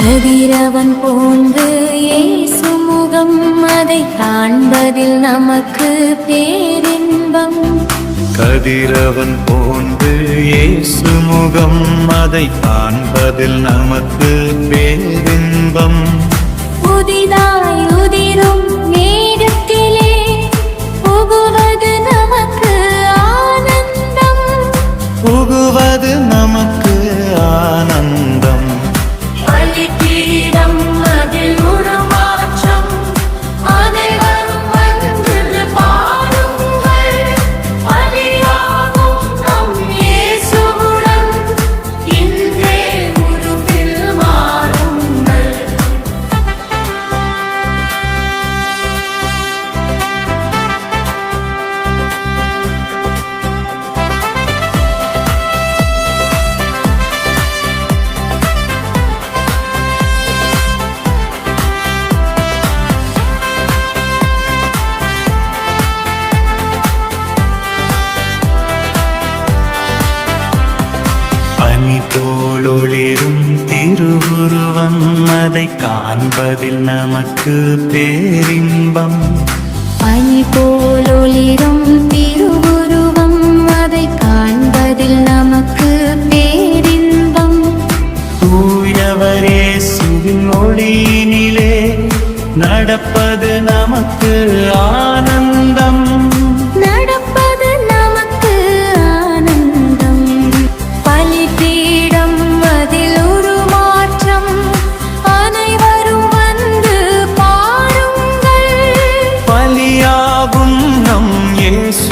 கதிரவன் போன்று இயேசு முகம், அதை காண்பதில் நமக்கு பேரின்பம். கதிரவன் போன்று இயேசு முகம், அதை காண்பதில் நமக்கு பேரின்பம். புதிதாய் உதிரும் நேரத்திலே புகுவது நமக்கு ஆனந்தம். புகுவது நமக்கு ஆனந்தம். பலிபீடம் அதில் ஒரு மாற்றம், அனைவரும் வந்து பாருங்கள். பலியாகும் நம் இயேசுவுடன் இன்றே உருவில் மாறுங்கள். பனி போலொளிரும் திருவுருவம், அதை காண்பதில் நமக்கு பேரின்பம். பனி போலொளிரும் திருவுருவம், அதை காண்பதில் நமக்கு பேரின்பம். தூயவர் இயேசுவின் ஒளியினிலே நடப்பது நமக்கு ஆனந்தம். நடப்பது நமக்கு ஆனந்தம். பலிபீடம் அதில் ஒரு மாற்றம், அனைவரும் வந்து பாருங்கள். பலியாகும் நம் இயேசு